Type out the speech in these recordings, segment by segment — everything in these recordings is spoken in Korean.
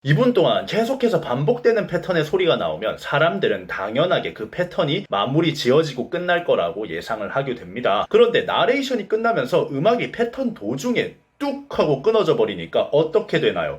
2분 동안 계속해서 반복되는 패턴의 소리가 나오면 사람들은 당연하게 그 패턴이 마무리 지어지고 끝날 거라고 예상을 하게 됩니다. 그런데 나레이션이 끝나면서 음악이 패턴 도중에 뚝 하고 끊어져 버리니까 어떻게 되나요?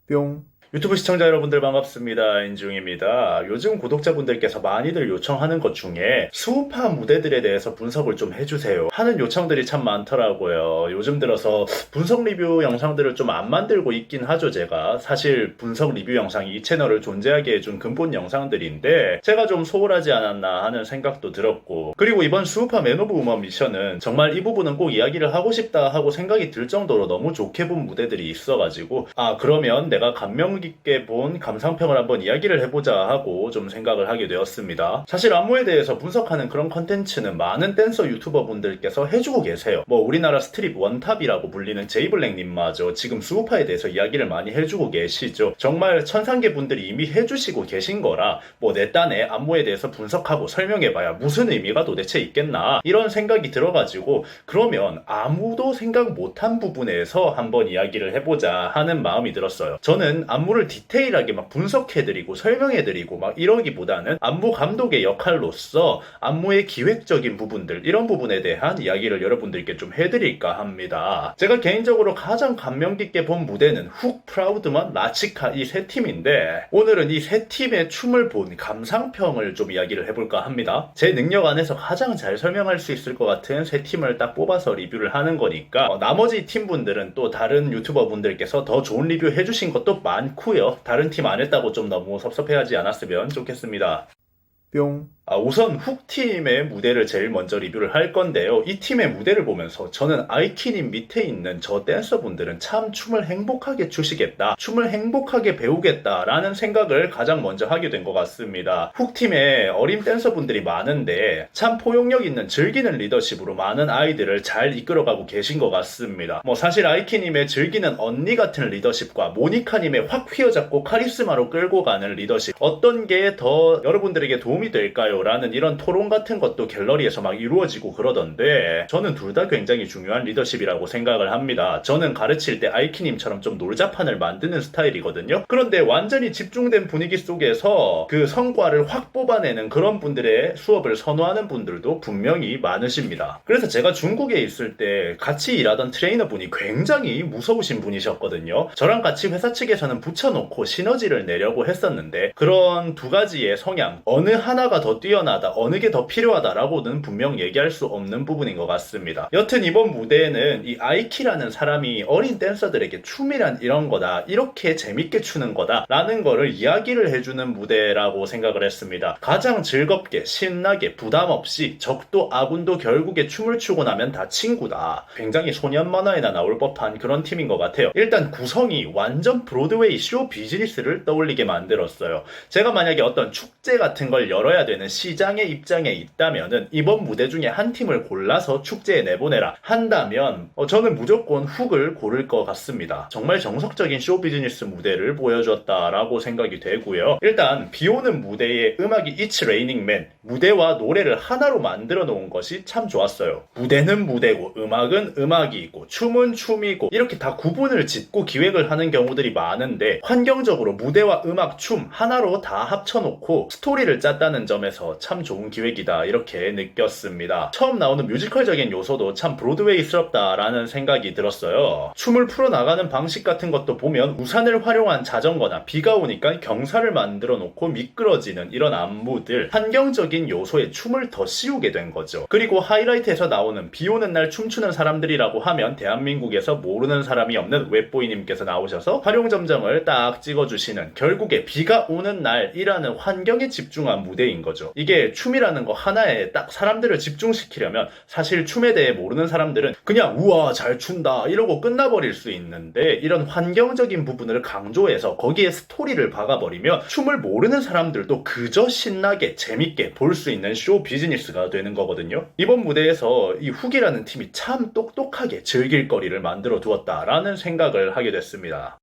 뿅. 유튜브 시청자 여러분들 반갑습니다. 인중입니다. 요즘 구독자분들께서 많이들 요청하는 것 중에 수우파 무대들에 대해서 분석을 좀 해주세요 하는 요청들이 참 많더라고요. 요즘 들어서 분석 리뷰 영상들을 좀 안 만들고 있긴 하죠. 제가 사실 분석 리뷰 영상이 이 채널을 존재하게 해준 근본 영상들인데 제가 좀 소홀하지 않았나 하는 생각도 들었고, 그리고 이번 수우파 맨 오브 우먼 미션은 정말 이 부분은 꼭 이야기를 하고 싶다 하고 생각이 들 정도로 너무 좋게 본 무대들이 있어가지고, 그러면 내가 감명 깊게 본 감상평을 한번 이야기를 해보자 하고 좀 생각을 하게 되었습니다. 사실 안무에 대해서 분석하는 그런 컨텐츠는 많은 댄서 유튜버 분들께서 해주고 계세요. 뭐 우리나라 스트립 원탑이라고 불리는 제이블랙님마저 지금 수우파에 대해서 이야기를 많이 해주고 계시죠. 정말 천상계 분들이 이미 해주시고 계신 거라 뭐 내 딴에 안무에 대해서 분석하고 설명해봐야 무슨 의미가 도대체 있겠나 이런 생각이 들어가지고, 그러면 아무도 생각 못한 부분에서 한번 이야기를 해보자 하는 마음이 들었어요. 저는 안무를 디테일하게 막 분석해드리고 설명해드리고 막 이러기보다는 안무 감독의 역할로서 안무의 기획적인 부분들, 이런 부분에 대한 이야기를 여러분들께 좀 해드릴까 합니다. 제가 개인적으로 가장 감명 깊게 본 무대는 훅, 프라우드먼, 라치카 이 세 팀인데, 오늘은 이 세 팀의 춤을 본 감상평을 좀 이야기를 해볼까 합니다. 제 능력 안에서 가장 잘 설명할 수 있을 것 같은 세 팀을 딱 뽑아서 리뷰를 하는 거니까 나머지 팀분들은 또 다른 유튜버 분들께서 더 좋은 리뷰 해주신 것도 많고요. 다른 팀 안 했다고 좀 너무 섭섭해하지 않았으면 좋겠습니다. 뿅. 우선 훅팀의 무대를 제일 먼저 리뷰를 할 건데요. 이 팀의 무대를 보면서 저는 아이키님 밑에 있는 저 댄서분들은 참 춤을 행복하게 추시겠다, 춤을 행복하게 배우겠다라는 생각을 가장 먼저 하게 된 것 같습니다. 훅팀에 어린 댄서분들이 많은데 참 포용력 있는 즐기는 리더십으로 많은 아이들을 잘 이끌어가고 계신 것 같습니다. 뭐 사실 아이키님의 즐기는 언니 같은 리더십과 모니카님의 확 휘어잡고 카리스마로 끌고 가는 리더십, 어떤 게 더 여러분들에게 도움이 될까요? 라는 이런 토론 같은 것도 갤러리에서 막 이루어지고 그러던데, 저는 둘 다 굉장히 중요한 리더십이라고 생각을 합니다. 저는 가르칠 때 아이키님처럼 좀 놀자판을 만드는 스타일이거든요. 그런데 완전히 집중된 분위기 속에서 그 성과를 확 뽑아내는 그런 분들의 수업을 선호하는 분들도 분명히 많으십니다. 그래서 제가 중국에 있을 때 같이 일하던 트레이너분이 굉장히 무서우신 분이셨거든요. 저랑 같이 회사 측에서는 붙여놓고 시너지를 내려고 했었는데, 그런 두 가지의 성향 어느 하나가 더 뛰어나다, 어느 게 더 필요하다라고는 분명 얘기할 수 없는 부분인 것 같습니다. 여튼 이번 무대에는 이 아이키라는 사람이 어린 댄서들에게 춤이란 이런 거다, 이렇게 재밌게 추는 거다 라는 거를 이야기를 해주는 무대라고 생각을 했습니다. 가장 즐겁게 신나게 부담 없이 적도 아군도 결국에 춤을 추고 나면 다 친구다, 굉장히 소년 만화에나 나올 법한 그런 팀인 것 같아요. 일단 구성이 완전 브로드웨이 쇼 비즈니스를 떠올리게 만들었어요. 제가 만약에 어떤 축제 같은 걸 열어야 되는 시장의 입장에 있다면은 이번 무대 중에 한 팀을 골라서 축제에 내보내라 한다면 저는 무조건 훅을 고를 것 같습니다. 정말 정석적인 쇼 비즈니스 무대를 보여줬다라고 생각이 되고요. 일단 비오는 무대의 음악이 It's Raining Man, 무대와 노래를 하나로 만들어 놓은 것이 참 좋았어요. 무대는 무대고 음악은 음악이고 춤은 춤이고 이렇게 다 구분을 짓고 기획을 하는 경우들이 많은데, 환경적으로 무대와 음악, 춤 하나로 다 합쳐놓고 스토리를 짰다는 점에서 참 좋은 기획이다 이렇게 느꼈습니다. 처음 나오는 뮤지컬적인 요소도 참 브로드웨이스럽다라는 생각이 들었어요. 춤을 풀어나가는 방식 같은 것도 보면 우산을 활용한 자전거나 비가 오니까 경사를 만들어 놓고 미끄러지는 이런 안무들, 환경적인 요소에 춤을 더 씌우게 된 거죠. 그리고 하이라이트에서 나오는 비 오는 날 춤추는 사람들이라고 하면 대한민국에서 모르는 사람이 없는 웹보이님께서 나오셔서 활용점정을 딱 찍어주시는, 결국에 비가 오는 날이라는 환경에 집중한 무대인 거죠. 이게 춤이라는 거 하나에 딱 사람들을 집중시키려면 사실 춤에 대해 모르는 사람들은 그냥 우와 잘 춘다 이러고 끝나버릴 수 있는데, 이런 환경적인 부분을 강조해서 거기에 스토리를 박아버리면 춤을 모르는 사람들도 그저 신나게 재밌게 볼 수 있는 쇼 비즈니스가 되는 거거든요. 이번 무대에서 이 훅이라는 팀이 참 똑똑하게 즐길 거리를 만들어 두었다라는 생각을 하게 됐습니다.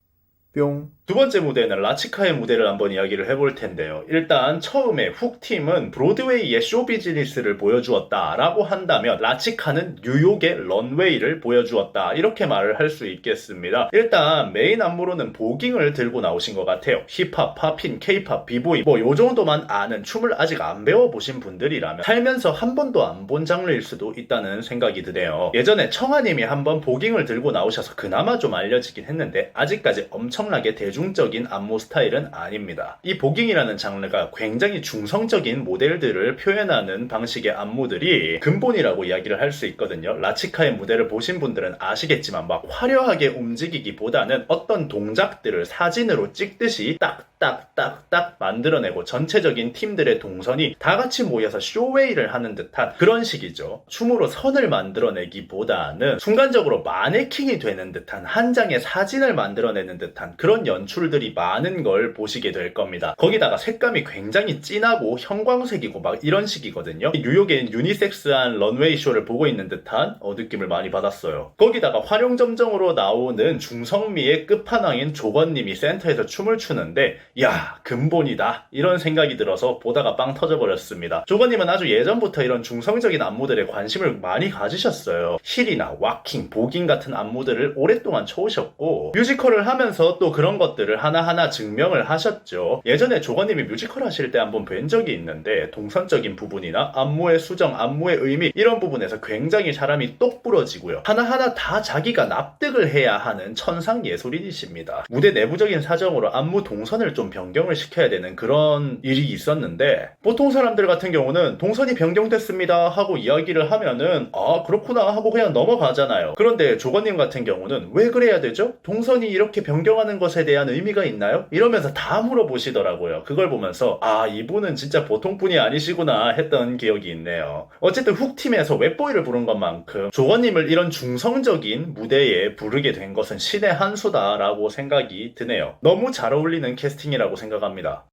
뿅. 두 번째 무대는 라치카의 무대를 한번 이야기를 해볼 텐데요. 일단 처음에 훅팀은 브로드웨이의 쇼 비즈니스를 보여주었다라고 한다면 라치카는 뉴욕의 런웨이를 보여주었다, 이렇게 말을 할 수 있겠습니다. 일단 메인 안무로는 보깅을 들고 나오신 것 같아요. 힙합, 팝핀, 케이팝, 비보이 뭐 요정도만 아는, 춤을 아직 안 배워보신 분들이라면 살면서 한 번도 안 본 장르일 수도 있다는 생각이 드네요. 예전에 청아님이 한번 보깅을 들고 나오셔서 그나마 좀 알려지긴 했는데 아직까지 엄청나게 대중적인 안무 스타일은 아닙니다. 이 보깅이라는 장르가 굉장히 중성적인 모델들을 표현하는 방식의 안무들이 근본이라고 이야기를 할 수 있거든요. 라치카의 무대를 보신 분들은 아시겠지만 막 화려하게 움직이기보다는 어떤 동작들을 사진으로 찍듯이 딱딱딱딱 만들어내고 전체적인 팀들의 동선이 다 같이 모여서 쇼웨이를 하는 듯한 그런 식이죠. 춤으로 선을 만들어내기보다는 순간적으로 마네킹이 되는 듯한, 한 장의 사진을 만들어내는 듯한 그런 연출들이 많은 걸 보시게 될 겁니다. 거기다가 색감이 굉장히 진하고 형광색이고 막 이런 식이거든요. 뉴욕의 유니섹스한 런웨이 쇼를 보고 있는 듯한 느낌을 많이 받았어요. 거기다가 활용점정으로 나오는 중성미의 끝판왕인 조건님이 센터에서 춤을 추는데 야, 근본이다, 이런 생각이 들어서 보다가 빵 터져버렸습니다. 조건님은 아주 예전부터 이런 중성적인 안무들에 관심을 많이 가지셨어요. 힐이나 와킹, 보깅 같은 안무들을 오랫동안 쳐오셨고 뮤지컬을 하면서 또 그런 것들을 하나하나 증명을 하셨죠. 예전에 조건님이 뮤지컬 하실 때 한번 뵌 적이 있는데 동선적인 부분이나 안무의 수정, 안무의 의미 이런 부분에서 굉장히 사람이 똑 부러지고요. 하나하나 다 자기가 납득을 해야 하는 천상 예술인이십니다. 무대 내부적인 사정으로 안무 동선을 좀 변경을 시켜야 되는 그런 일이 있었는데 보통 사람들 같은 경우는 동선이 변경됐습니다 하고 이야기를 하면은 아 그렇구나 하고 그냥 넘어가잖아요. 그런데 조건님 같은 경우는 왜 그래야 되죠? 동선이 이렇게 변경하는 것에 대한 의미가 있나요? 이러면서 다 물어보시더라고요. 그걸 보면서 아 이분은 진짜 보통 분이 아니시구나 했던 기억이 있네요. 어쨌든 훅팀에서 웹보이를 부른 것만큼 조건님을 이런 중성적인 무대에 부르게 된 것은 신의 한 수다라고 생각이 드네요. 너무 잘 어울리는 캐스팅이라고 생각합니다.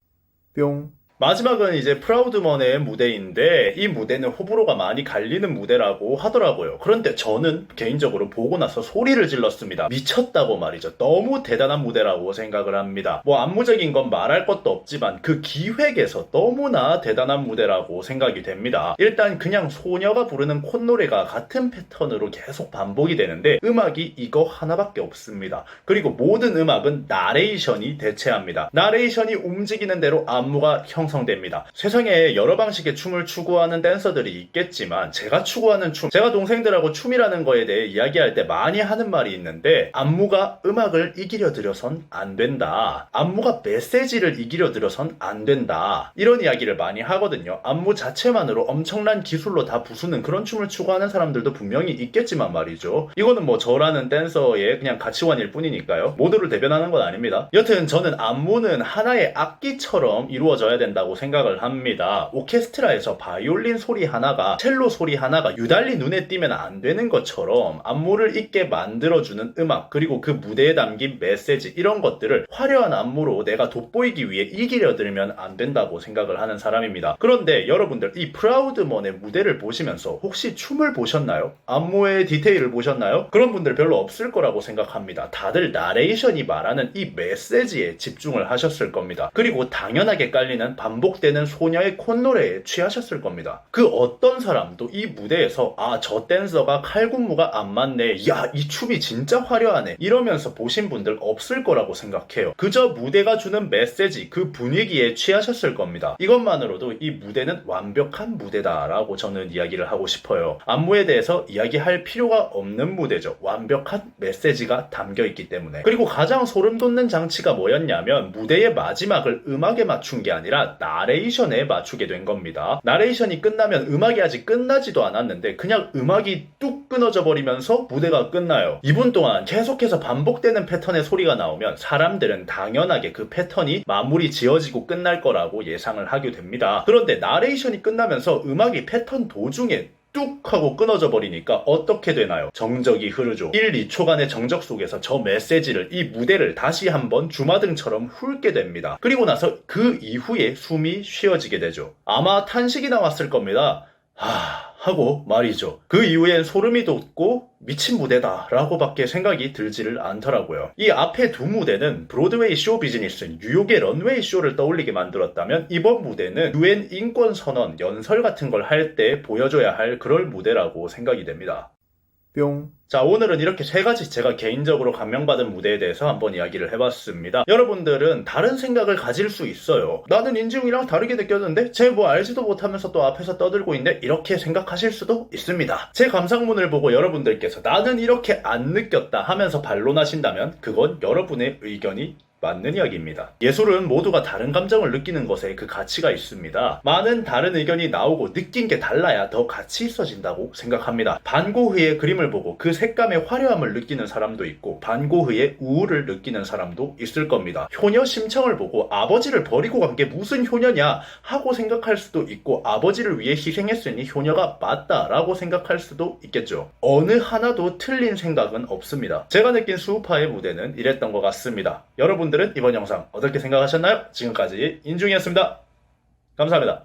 뿅, 마지막은 이제 프라우드먼의 무대인데 이 무대는 호불호가 많이 갈리는 무대라고 하더라고요. 그런데 저는 개인적으로 보고 나서 소리를 질렀습니다. 미쳤다고 말이죠. 너무 대단한 무대라고 생각을 합니다. 뭐 안무적인 건 말할 것도 없지만 그 기획에서 너무나 대단한 무대라고 생각이 됩니다. 일단 그냥 소녀가 부르는 콧노래가 같은 패턴으로 계속 반복이 되는데 음악이 이거 하나밖에 없습니다. 그리고 모든 음악은 나레이션이 대체합니다. 나레이션이 움직이는 대로 안무가 형성됩니다. 세상에 여러 방식의 춤을 추구하는 댄서들이 있겠지만 제가 추구하는 춤, 제가 동생들하고 춤이라는 거에 대해 이야기할 때 많이 하는 말이 있는데 안무가 음악을 이기려 들여선 안 된다. 안무가 메시지를 이기려 들여선 안 된다. 이런 이야기를 많이 하거든요. 안무 자체만으로 엄청난 기술로 다 부수는 그런 춤을 추구하는 사람들도 분명히 있겠지만 말이죠. 이거는 뭐 저라는 댄서의 그냥 가치관일 뿐이니까요. 모두를 대변하는 건 아닙니다. 여튼 저는 안무는 하나의 악기처럼 이루어져야 된다고 생각을 합니다. 오케스트라에서 바이올린 소리 하나가, 첼로 소리 하나가 유달리 눈에 띄면 안 되는 것처럼 안무를 있게 만들어주는 음악, 그리고 그 무대에 담긴 메시지, 이런 것들을 화려한 안무로 내가 돋보이기 위해 이기려 들면 안 된다고 생각을 하는 사람입니다. 그런데 여러분들 이 프라우드먼의 무대를 보시면서 혹시 춤을 보셨나요? 안무의 디테일을 보셨나요? 그런 분들 별로 없을 거라고 생각합니다. 다들 나레이션이 말하는 이 메시지에 집중을 하셨을 겁니다. 그리고 당연하게 깔리는 반복되는 소녀의 콧노래에 취하셨을 겁니다. 그 어떤 사람도 이 무대에서 아, 저 댄서가 칼군무가 안 맞네, 야, 이 춤이 진짜 화려하네, 이러면서 보신 분들 없을 거라고 생각해요. 그저 무대가 주는 메시지, 그 분위기에 취하셨을 겁니다. 이것만으로도 이 무대는 완벽한 무대다라고 저는 이야기를 하고 싶어요. 안무에 대해서 이야기할 필요가 없는 무대죠. 완벽한 메시지가 담겨있기 때문에. 그리고 가장 소름 돋는 장치가 뭐였냐면 무대의 마지막을 음악에 맞춘 게 아니라 나레이션에 맞추게 된 겁니다. 나레이션이 끝나면 음악이 아직 끝나지도 않았는데 그냥 음악이 뚝 끊어져 버리면서 무대가 끝나요. 2분 동안 계속해서 반복되는 패턴의 소리가 나오면 사람들은 당연하게 그 패턴이 마무리 지어지고 끝날 거라고 예상을 하게 됩니다. 그런데 나레이션이 끝나면서 음악이 패턴 도중에 뚝 하고 끊어져 버리니까 어떻게 되나요? 정적이 흐르죠. 1, 2초간의 정적 속에서 저 메시지를, 이 무대를 다시 한번 주마등처럼 훑게 됩니다. 그리고 나서 그 이후에 숨이 쉬어지게 되죠. 아마 탄식이 나왔을 겁니다. 하고 말이죠. 그 이후엔 소름이 돋고 미친 무대다 라고 밖에 생각이 들지를 않더라고요. 이 앞에 두 무대는 브로드웨이 쇼 비즈니스 뉴욕의 런웨이 쇼를 떠올리게 만들었다면 이번 무대는 UN 인권 선언 연설 같은 걸 할 때 보여줘야 할 그럴 무대라고 생각이 됩니다. 뿅, 자, 오늘은 이렇게 세 가지 제가 개인적으로 감명받은 무대에 대해서 한번 이야기를 해봤습니다. 여러분들은 다른 생각을 가질 수 있어요. 나는 인지웅이랑 다르게 느꼈는데 쟤 뭐 알지도 못하면서 또 앞에서 떠들고 있네? 이렇게 생각하실 수도 있습니다. 제 감상문을 보고 여러분들께서 나는 이렇게 안 느꼈다 하면서 반론하신다면 그건 여러분의 의견이 맞는 이야기입니다. 예술은 모두가 다른 감정을 느끼는 것에 그 가치가 있습니다. 많은 다른 의견이 나오고 느낀 게 달라야 더 가치 있어진다고 생각합니다. 반고흐의 그림을 보고 그 색감의 화려함을 느끼는 사람도 있고 반고흐의 우울을 느끼는 사람도 있을 겁니다. 효녀 심청을 보고 아버지를 버리고 간 게 무슨 효녀냐 하고 생각할 수도 있고 아버지를 위해 희생했으니 효녀가 맞다라고 생각할 수도 있겠죠. 어느 하나도 틀린 생각은 없습니다. 제가 느낀 수우파의 무대는 이랬던 것 같습니다. 여러분들은 이번 영상 어떻게 생각하셨나요? 지금까지 인중이었습니다. 감사합니다.